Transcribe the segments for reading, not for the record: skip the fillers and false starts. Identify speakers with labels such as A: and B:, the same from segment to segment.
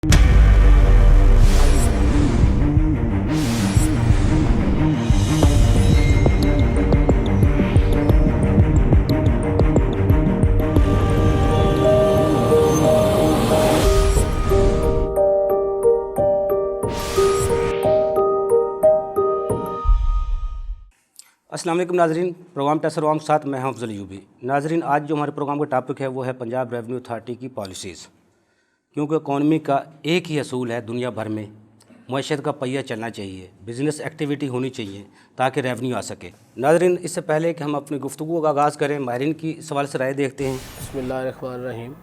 A: अस्सलाम वालेकुम नाजरीन, प्रोग्राम टैसरवाम के साथ मैं हूं अफजल यूबी। नाजरीन, आज जो हमारे प्रोग्राम का टॉपिक है वो है पंजाब रेवेन्यू अथॉरिटी की पॉलिसीज़। क्योंकि इकॉनमी का एक ही असूल है दुनिया भर में, मईशत का पहिया चलना चाहिए, बिज़नेस एक्टिविटी होनी चाहिए ताकि रेवेन्यू आ सके। नाजरीन, इससे पहले कि हम अपनी गुफ्तगू का आगाज़ करें, माहिरीन की सवाल से राय देखते हैं।
B: बिस्मिल्लाहिर्रहमानिर्रहीम।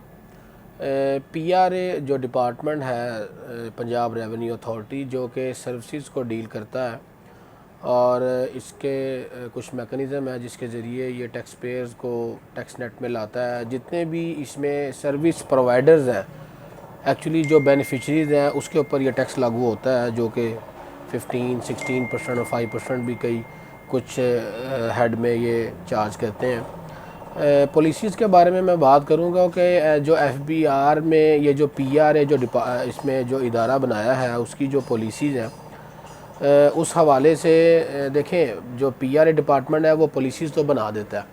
B: PRA जो डिपार्टमेंट है पंजाब रेवेन्यू अथॉरिटी, जो कि सर्विसेज को डील करता है और इसके कुछ मैकेनिज़्म है जिसके ज़रिए ये टैक्स पेयर्स को टैक्स नेट में लाता है। जितने भी इसमें सर्विस प्रोवाइडर्स हैं, एक्चुअली जो बेनिफिशरीज़ हैं, उसके ऊपर ये टैक्स लागू होता है, जो कि 15-16% और 5% भी कई कुछ हेड में ये चार्ज करते हैं। पॉलिसीज़ के बारे में मैं बात करूंगा कि जो FBR में ये जो PRA जो इसमें जो इदारा बनाया है उसकी जो पॉलिसीज़ हैं, उस हवाले से देखें, जो PRA डिपार्टमेंट है वो पॉलिसीज़ तो बना देता है,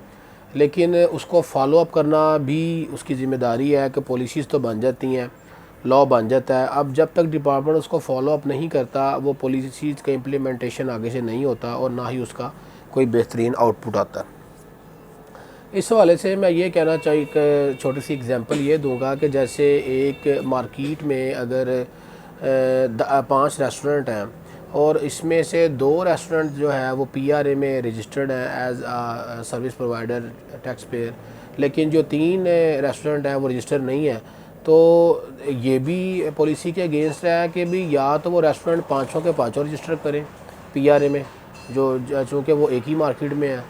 B: लेकिन उसको फॉलो अप करना भी उसकी ज़िम्मेदारी है कि पॉलिसीज़ तो बन जाती हैं, लॉ बन जाता है। अब जब तक डिपार्टमेंट उसको फॉलो अप नहीं करता, वो पॉलिसीज़ का इम्प्लीमेंटेशन आगे से नहीं होता और ना ही उसका कोई बेहतरीन आउटपुट आता है। इस हवाले से मैं ये कहना चाहिए, एक छोटी सी एग्जांपल ये दूंगा कि जैसे एक मार्केट में अगर 5 रेस्टोरेंट हैं और इसमें से 2 रेस्टोरेंट जो है वो PRA में रजिस्टर्ड हैं एज आ सर्विस प्रोवाइडर टैक्स पेयर, लेकिन जो 3 रेस्टोरेंट हैं वो रजिस्टर नहीं है, तो ये भी पॉलिसी के अगेंस्ट है कि भी या तो वो रेस्टोरेंट 5 के 5 रजिस्टर करें PRA में, जो चूँकि वो एक ही मार्केट में है,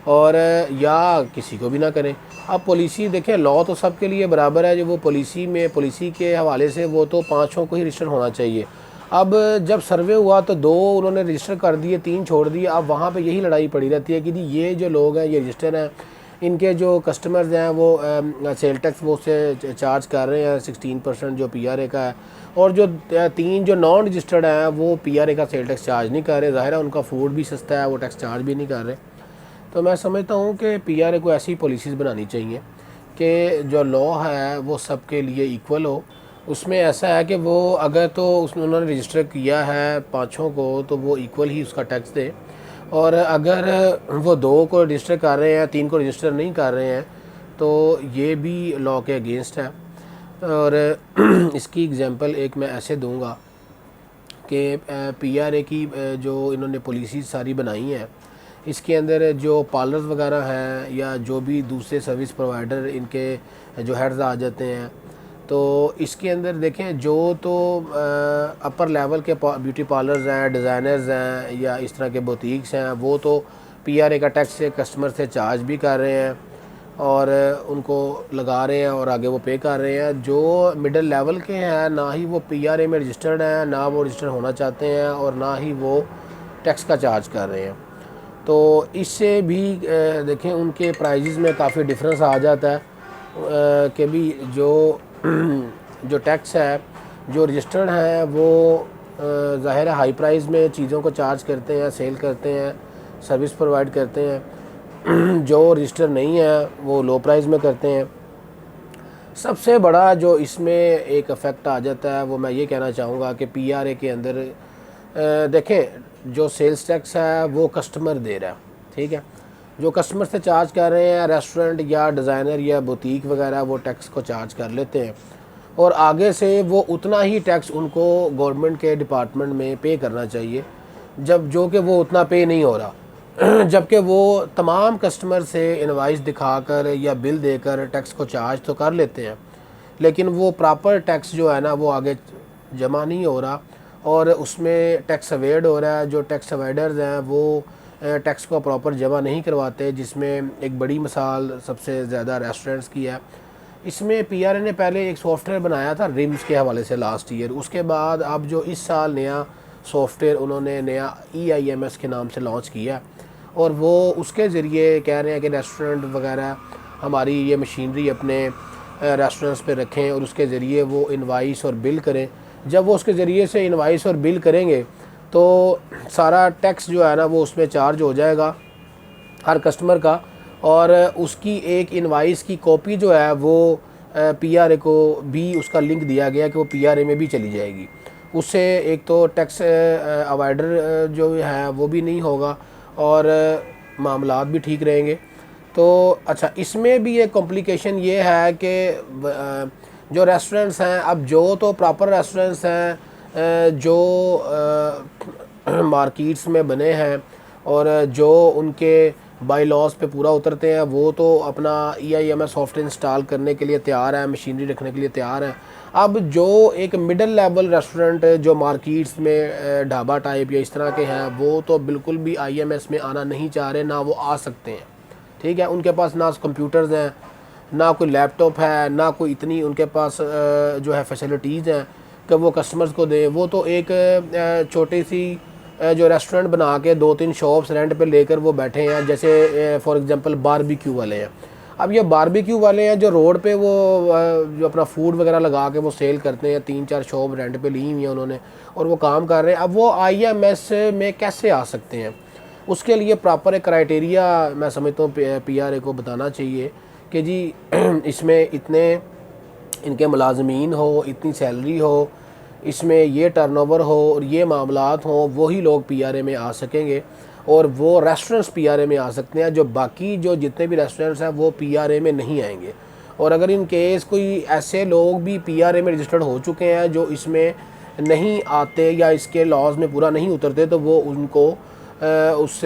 B: और या किसी को भी ना करें। अब पॉलिसी देखें, लॉ तो सबके लिए बराबर है, जो वो पॉलिसी के हवाले से वो तो 5 को ही रजिस्टर होना चाहिए। अब जब सर्वे हुआ तो 2 उन्होंने रजिस्टर कर दिए, 3 छोड़ दिए। अब वहाँ पे यही लड़ाई पड़ी रहती है कि ये जो लोग हैं ये रजिस्टर हैं, इनके जो कस्टमर्स हैं वो सेल टैक्स वो से चार्ज कर रहे हैं 16% जो PRA का है, और जो 3 जो नॉन रजिस्टर्ड हैं वो PRA का सेल टैक्स चार्ज नहीं कर रहे। ज़ाहिर है उनका फूड भी सस्ता है, वो टैक्स चार्ज भी नहीं कर रहे। तो मैं समझता हूँ कि PRA को ऐसी पॉलिसीज़ बनानी चाहिए कि जो लॉ है वो सबके लिए इक्वल हो। उसमें ऐसा है कि वो अगर तो उसने उन्होंने रजिस्टर किया है 5 को, तो वो इक्वल ही उसका टैक्स दे, और अगर वो 2 को रजिस्टर कर रहे हैं, 3 को रजिस्टर नहीं कर रहे हैं, तो ये भी लॉ के अगेंस्ट है। और इसकी एग्जांपल एक मैं ऐसे दूंगा कि PRA की जो इन्होंने पॉलिसीज़ सारी बनाई हैं, इसके अंदर जो पार्लर्स वगैरह हैं या जो भी दूसरे सर्विस प्रोवाइडर इनके जो हेड्स आ जाते हैं, तो इसके अंदर देखें, जो तो अपर लेवल के ब्यूटी पार्लर्स हैं, डिज़ाइनर्स हैं या इस तरह के बुटीक्स हैं, वो तो PRA का टैक्स से कस्टमर से चार्ज भी कर रहे हैं और उनको लगा रहे हैं और आगे वो पे कर रहे हैं। जो मिडिल लेवल के हैं, ना ही वो PRA में रजिस्टर्ड हैं, ना वो रजिस्टर होना चाहते हैं और ना ही वो टैक्स का चार्ज कर रहे हैं, तो इससे भी देखें उनके प्राइजेज़ में काफ़ी डिफरेंस आ जाता है कि भी जो टैक्स है, जो रजिस्टर्ड है वो ज़ाहिर है हाई प्राइस में चीज़ों को चार्ज करते हैं, सेल करते हैं, सर्विस प्रोवाइड करते हैं। जो रजिस्टर नहीं है वो लो प्राइस में करते हैं। सबसे बड़ा जो इसमें एक इफ़ेक्ट आ जाता है वो मैं ये कहना चाहूँगा कि PRA के अंदर देखें, जो सेल्स टैक्स है वो कस्टमर दे रहा है, ठीक है, जो कस्टमर से चार्ज कर रहे हैं, रेस्टोरेंट या डिज़ाइनर या बुटीक वगैरह वो टैक्स को चार्ज कर लेते हैं और आगे से वो उतना ही टैक्स उनको गवर्नमेंट के डिपार्टमेंट में पे करना चाहिए, जो कि वो उतना पे नहीं हो रहा। जबकि वो तमाम कस्टमर से इनवाइस दिखाकर या बिल देकर टैक्स को चार्ज तो कर लेते हैं, लेकिन वो प्रॉपर टैक्स जो है ना वो आगे जमा नहीं हो रहा और उसमें टैक्स अवेड हो रहा है। जो टैक्स अवेडर्स हैं वो टैक्स को प्रॉपर जमा नहीं करवाते, जिसमें एक बड़ी मिसाल सबसे ज़्यादा रेस्टोरेंट्स की है। इसमें PRA ने पहले एक सॉफ्टवेयर बनाया था रिम्स के हवाले से लास्ट ईयर, उसके बाद अब जो इस साल नया सॉफ्टवेयर उन्होंने नया EIMS के नाम से लॉन्च किया और वो उसके ज़रिए कह रहे हैं कि रेस्टोरेंट वगैरह हमारी ये मशीनरी अपने रेस्टोरेंट्स पे रखें और उसके ज़रिए वो इनवाइस और बिल करें। जब वो उसके ज़रिए से इनवाइस और बिल करेंगे तो सारा टैक्स जो है ना वो उसमें चार्ज हो जाएगा हर कस्टमर का, और उसकी एक इनवाइस की कॉपी जो है वो पीआरए को भी उसका लिंक दिया गया कि वो पीआरए में भी चली जाएगी। उससे एक तो टैक्स अवॉइडर जो है वो भी नहीं होगा और मामलात भी ठीक रहेंगे। तो अच्छा, इसमें भी एक कॉम्प्लिकेशन ये है कि जो रेस्टोरेंट्स हैं, अब जो तो प्रॉपर रेस्टोरेंट्स हैं जो मार्केट्स में बने हैं और जो उनके बाई लॉज पे पूरा उतरते हैं, वो तो अपना EIMS सॉफ्टवेयर इंस्टॉल करने के लिए तैयार है, मशीनरी रखने के लिए तैयार है। अब जो एक मिडिल लेवल रेस्टोरेंट जो मार्केट्स में ढाबा टाइप या इस तरह के हैं, वो तो बिल्कुल भी IMS में आना नहीं चाह रहे, ना वो आ सकते हैं। ठीक है, उनके पास ना कंप्यूटर्स हैं, ना कोई लैपटॉप है, ना कोई इतनी उनके पास जो है फैसिलिटीज़ हैं कि वो कस्टमर्स को दें। वो तो एक छोटी सी जो रेस्टोरेंट बना के 2-3 शॉप्स रेंट पे लेकर वो बैठे हैं, जैसे फॉर एग्जांपल बारबेक्यू वाले हैं। अब ये बारबेक्यू वाले हैं जो रोड पे वो जो अपना फूड वगैरह लगा के वो सेल करते हैं, 3-4 शॉप रेंट पे ली हुई हैं उन्होंने और वो काम कर रहे हैं। अब वो IMS में कैसे आ सकते हैं? उसके लिए प्रॉपर एक क्राइटेरिया मैं समझता हूँ PRA को बताना चाहिए कि जी इसमें इतने इनके मुलाजमीन हो, इतनी सैलरी हो, इसमें ये टर्नओवर हो और ये मामलात हों, वही लोग PRA में आ सकेंगे और वो रेस्टोरेंट्स PRA में आ सकते हैं। जो बाकी जो जितने भी रेस्टोरेंट्स हैं वो PRA में नहीं आएंगे। और अगर इन केस कोई ऐसे लोग भी PRA में रजिस्टर्ड हो चुके हैं जो इसमें नहीं आते या इसके लॉज में पूरा नहीं उतरते, तो वो उनको उस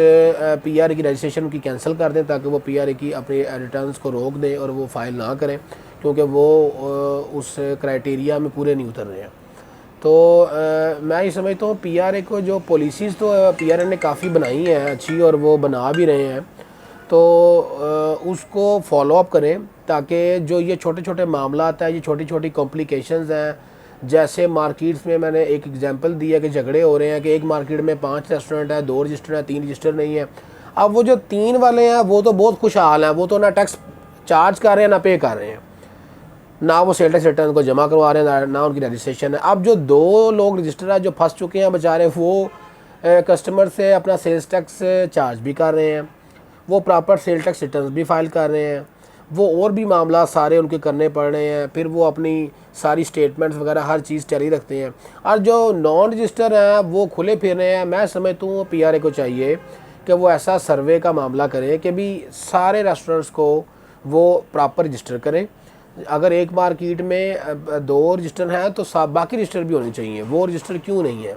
B: PRA की रजिस्ट्रेशन की कैंसिल कर दें ताकि वो PRA की अपने रिटर्न्स को रोक दें और वो फाइल ना करें, क्योंकि वो उस क्राइटेरिया में पूरे नहीं उतर रहे हैं। तो मैं ये समझता हूँ PRA को जो पॉलिसीज़ तो PRA ने काफ़ी बनाई हैं अच्छी, और वो बना भी रहे हैं, तो उसको फॉलो अप करें ताकि जो ये छोटे छोटे मामला हैं, ये छोटी छोटी कॉम्प्लिकेशंस हैं, जैसे मार्केट्स में मैंने एक एग्जांपल दिया कि झगड़े हो रहे हैं कि एक मार्केट में 5 रेस्टोरेंट है, 2 रजिस्टर है, 3 रजिस्टर नहीं है। अब वो जो 3 वाले हैं वो तो बहुत खुशहाल हैं, वो तो ना टैक्स चार्ज कर रहे हैं ना पे कर रहे हैं, ना वो सेल टैक्स रिटर्न को जमा करवा रहे हैं, ना उनकी रजिस्ट्रेशन है। अब जो 2 लोग रजिस्टर है जो फंस चुके हैं बेचारे, वो कस्टमर से अपना सेल्स टैक्स चार्ज भी कर रहे हैं, वो प्रॉपर सेल टैक्स रिटर्न भी फाइल कर रहे हैं, वो और भी मामला सारे उनके करने पड़ रहे हैं, फिर वो अपनी सारी स्टेटमेंट्स वगैरह हर चीज़ जारी रखते हैं। और जो नॉन रजिस्टर हैं वो खुले फिर रहे हैं। मैं समझता हूँ PRA को चाहिए कि वो ऐसा सर्वे का मामला करें कि भी सारे रेस्टोरेंट्स को वो प्रॉपर रजिस्टर करें। अगर एक मार्केट में 2 रजिस्टर हैं तो बाकी रजिस्टर भी होने चाहिए, वो रजिस्टर क्यों नहीं है?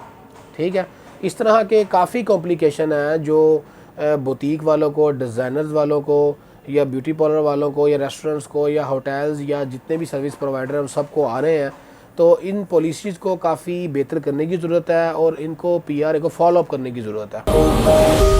B: ठीक है, इस तरह के काफ़ी कॉम्प्लिकेशन है जो बुटीक वालों को, डिज़ाइनर्स वालों को, या ब्यूटी पार्लर वालों को, या रेस्टोरेंट्स को, या होटल्स, या जितने भी सर्विस प्रोवाइडर हैं, सबको आ रहे हैं। तो इन पॉलिसीज़ को काफ़ी बेहतर करने की ज़रूरत है और इनको PRA को फॉलो अप करने की ज़रूरत है।